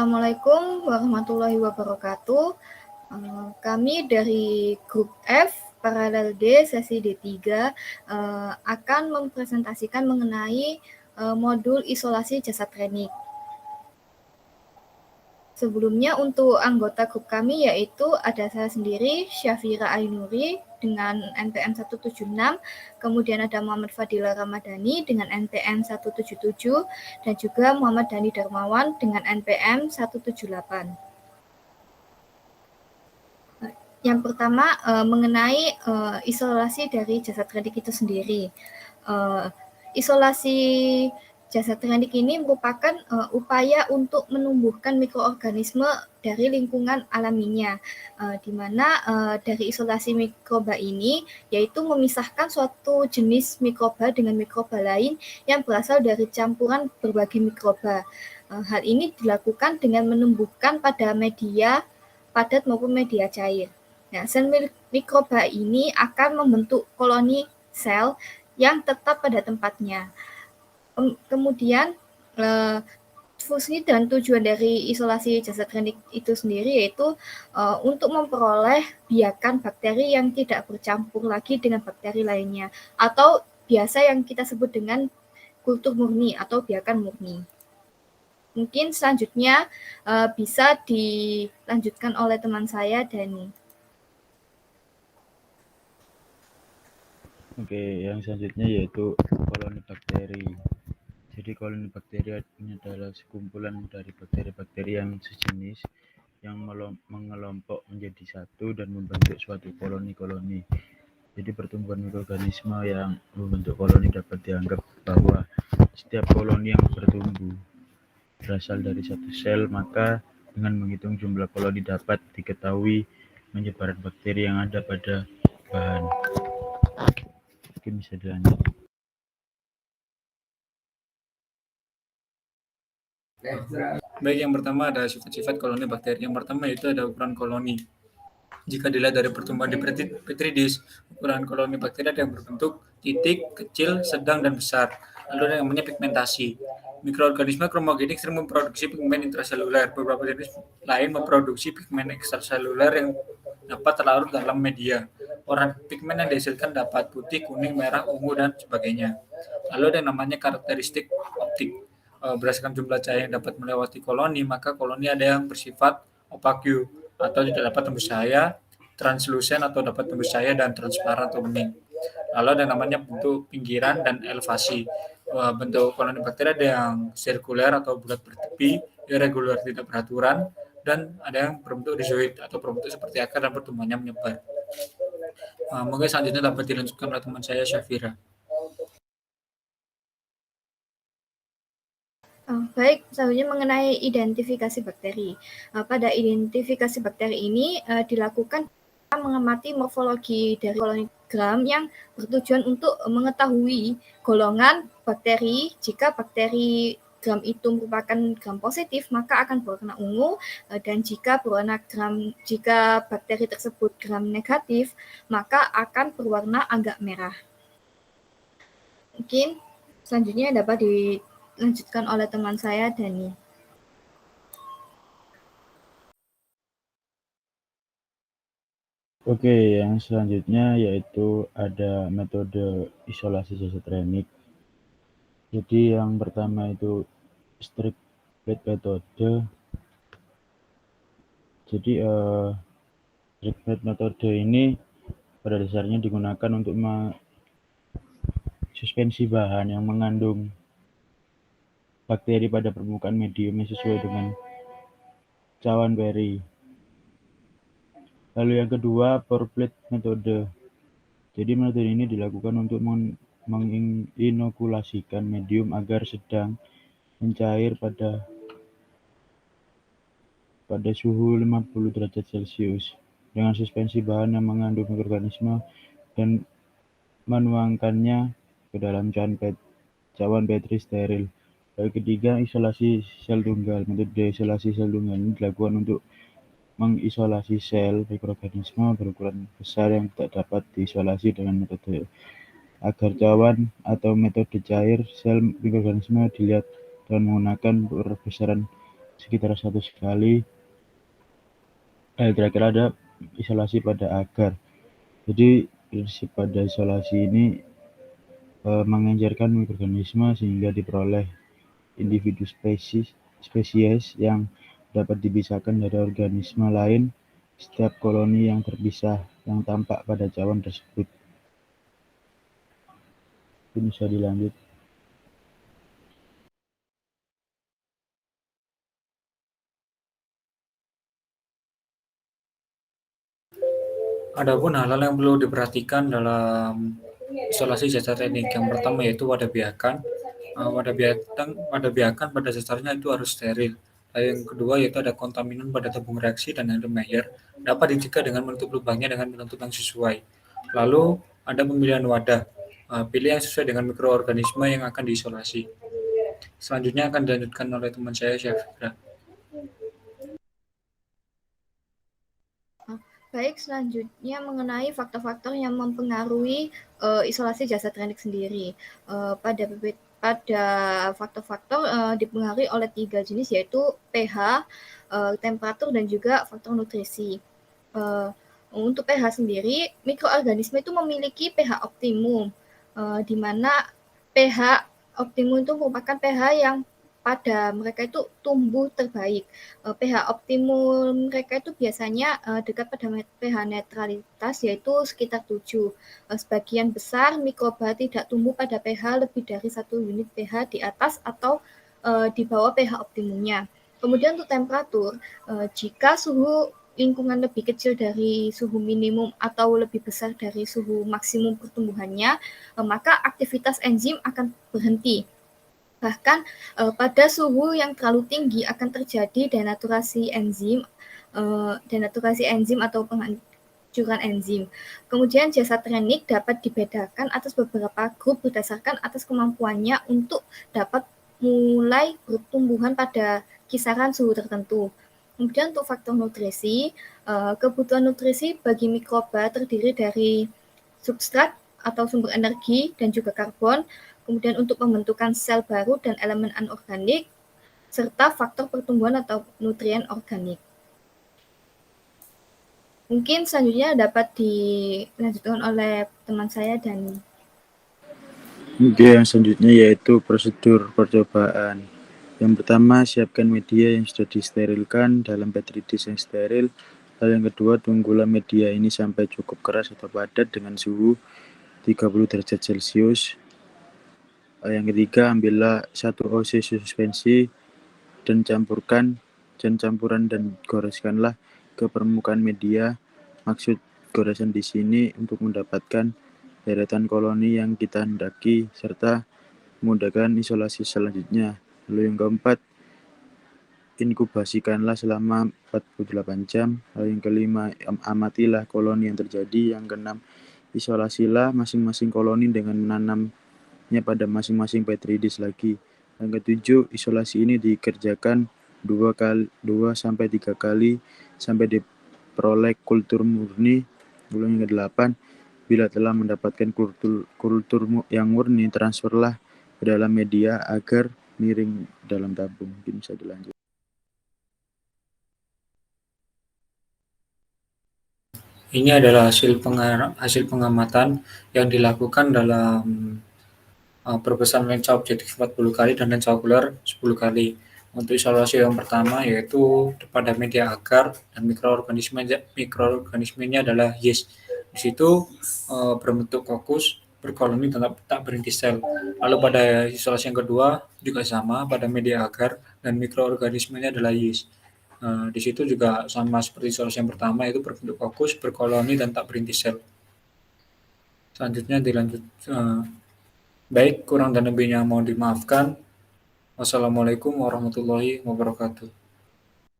Assalamualaikum warahmatullahi wabarakatuh. Kami dari grup F, paralel D, sesi D3 akan mempresentasikan mengenai modul isolasi jasad klinik. Sebelumnya untuk anggota grup kami yaitu ada saya sendiri, Syafira Ainuri dengan NPM 176, kemudian ada Muhammad Fadila Ramadhani dengan NPM 177, dan juga Muhammad Dhani Darmawan dengan NPM 178. Yang pertama mengenai isolasi dari jasad klinik itu sendiri. Isolasi jasad klinik ini merupakan upaya untuk menumbuhkan mikroorganisme dari lingkungan alaminya, di mana dari isolasi mikroba ini yaitu memisahkan suatu jenis mikroba dengan mikroba lain yang berasal dari campuran berbagai mikroba. Hal ini dilakukan dengan menumbuhkan pada media padat maupun media cair. Nah, sel mikroba ini akan membentuk koloni sel yang tetap pada tempatnya. Kemudian fungsi dan tujuan dari isolasi jasad klinik itu sendiri yaitu untuk memperoleh biakan bakteri yang tidak bercampur lagi dengan bakteri lainnya, atau biasa yang kita sebut dengan kultur murni atau biakan murni. Mungkin selanjutnya bisa dilanjutkan oleh teman saya, Dani. Oke, yang selanjutnya yaitu koloni bakteri. Jadi koloni bakteri ini adalah sekumpulan dari bakteri-bakteri yang sejenis yang mengelompok menjadi satu dan membentuk suatu koloni-koloni. Jadi pertumbuhan mikroorganisme yang membentuk koloni dapat dianggap bahwa setiap koloni yang bertumbuh berasal dari satu sel, maka dengan menghitung jumlah koloni dapat diketahui penyebaran bakteri yang ada pada bahan. Mungkin bisa dilanjut. Baik, yang pertama ada sifat-sifat koloni bakteri. Yang pertama itu ada ukuran koloni. Jika dilihat dari pertumbuhan di petri dish, ukuran koloni bakteri ada yang berbentuk titik, kecil, sedang, dan besar. Lalu ada yang namanya pigmentasi. Mikroorganisme kromogenik sering memproduksi pigmen intraseluler. Beberapa jenis lain memproduksi pigmen ekstraseluler yang dapat terlarut dalam media. Warna pigmen yang dihasilkan dapat putih, kuning, merah, ungu, dan sebagainya. Lalu ada yang namanya karakteristik optik. Berdasarkan jumlah cahaya yang dapat melewati koloni, maka koloni ada yang bersifat opaque atau tidak dapat tembus cahaya, translucent atau dapat tembus cahaya, dan transparan atau bening. Lalu ada namanya bentuk pinggiran dan elevasi. Bentuk koloni bakteri ada yang sirkuler atau bulat bertepi, irregular tidak beraturan, dan ada yang berbentuk rhizoid atau berbentuk seperti akar dan pertumbuhannya menyebar. Mungkin selanjutnya dapat dilanjutkan oleh teman saya, Syafira. Baik, selanjutnya mengenai identifikasi bakteri. Pada identifikasi bakteri ini dilakukan mengamati morfologi dari kolonigram yang bertujuan untuk mengetahui golongan bakteri. Jika bakteri gram itu merupakan gram positif, maka akan berwarna ungu, dan jika bakteri tersebut gram negatif, maka akan berwarna agak merah. Mungkin selanjutnya dapat dilanjutkan oleh teman saya, Dani. Oke, yang selanjutnya yaitu ada metode isolasi jasad klinik. Jadi yang pertama itu strip plate metode. Jadi strip plate metode ini pada dasarnya digunakan untuk suspensi bahan yang mengandung bakteri pada permukaan medium yang sesuai dengan cawan Perry. Lalu yang kedua, pour plate metode. Jadi metode ini dilakukan untuk menginokulasikan medium agar sedang mencair pada suhu 50 derajat Celcius dengan suspensi bahan yang mengandung mikroorganisme dan menuangkannya ke dalam cawan Petri steril. Lalu ketiga, isolasi sel tunggal. Metode isolasi sel tunggal ini dilakukan untuk mengisolasi sel mikroorganisme berukuran besar yang tidak dapat diisolasi dengan metode agar cawan atau metode cair sel mikroorganisme dilihat dengan menggunakan perbesaran sekitar 1 kali. Kira-kira ada isolasi pada agar. Jadi prinsip pada isolasi ini mengencerkan mikroorganisme sehingga diperoleh individu spesies yang dapat dipisahkan dari organisme lain. Setiap koloni yang terpisah yang tampak pada cawan tersebut. Ini bisa dilanjut. Adapun hal-hal yang perlu diperhatikan dalam isolasi cacar teknik yang pertama yaitu wadah biakan. Wadah biakan pada dasarnya itu harus steril. Yang kedua yaitu ada kontaminan pada tabung reaksi dan Erlenmeyer dapat dicegah dengan menutup lubangnya dengan penutup yang sesuai. Lalu ada pemilihan wadah. Pilih yang sesuai dengan mikroorganisme yang akan diisolasi. Selanjutnya akan dilanjutkan oleh teman saya, Syafira. Baik, selanjutnya mengenai faktor-faktor yang mempengaruhi isolasi jasa teknik sendiri. Pada faktor-faktor dipengaruhi oleh 3 jenis yaitu pH, temperatur dan juga faktor nutrisi. Untuk pH sendiri, mikroorganisme itu memiliki pH optimum, di mana pH optimum itu merupakan pH yang pada mereka itu tumbuh terbaik. pH optimum mereka itu biasanya dekat pada pH netralitas yaitu sekitar 7. Sebagian besar mikroba tidak tumbuh pada pH lebih dari 1 unit pH di atas atau di bawah pH optimumnya. Kemudian untuk temperatur, jika suhu lingkungan lebih kecil dari suhu minimum atau lebih besar dari suhu maksimum pertumbuhannya, maka aktivitas enzim akan berhenti. Bahkan pada suhu yang terlalu tinggi akan terjadi denaturasi enzim atau penghancuran enzim. Kemudian jasa teknik dapat dibedakan atas beberapa grup berdasarkan atas kemampuannya untuk dapat mulai pertumbuhan pada kisaran suhu tertentu. Kemudian untuk faktor nutrisi, kebutuhan nutrisi bagi mikroba terdiri dari substrat atau sumber energi dan juga karbon, kemudian untuk pembentukan sel baru dan elemen anorganik, serta faktor pertumbuhan atau nutrien organik. Mungkin selanjutnya dapat dilanjutkan oleh teman saya dan Oke, yang selanjutnya yaitu prosedur percobaan. Yang pertama, siapkan media yang sudah disterilkan dalam petri dish yang steril. Lalu yang kedua, tunggulah media ini sampai cukup keras atau padat dengan suhu 30 derajat Celcius. Yang ketiga, ambillah 1 oz suspensi dan campuran dan goreskanlah ke permukaan media. Maksud goresan di sini untuk mendapatkan deretan koloni yang kita hendaki serta memudahkan isolasi selanjutnya. Lalu yang keempat, inkubasikanlah selama 48 jam. Lalu yang kelima, amatilah koloni yang terjadi. Yang keenam, isolasilah masing-masing koloni dengan menanamnya pada masing-masing petri dish lagi. Yang ketujuh, isolasi ini dikerjakan 2-3 kali sampai diperoleh kultur murni. Lalu yang kedelapan, bila telah mendapatkan kultur yang murni, transferlah ke dalam media agar miring dalam tabung. Mungkin bisa dilanjut. Ini adalah hasil pengamatan yang dilakukan dalam perbesar lensa objektif 40 kali dan lensa okuler 10 kali. Untuk isolasi yang pertama yaitu pada media agar dan mikroorganismenya adalah yeast. Di situ berbentuk kokus, berkoloni dan tak berintis sel. Lalu pada isolasi yang kedua juga sama pada media agar dan mikroorganismenya adalah yeast. Di situ juga sama seperti isolasi yang pertama yaitu berbentuk kokus, berkoloni dan tak berintis sel. Selanjutnya dilanjut. Baik, kurang dan lebihnya mohon dimaafkan. Wassalamualaikum warahmatullahi wabarakatuh.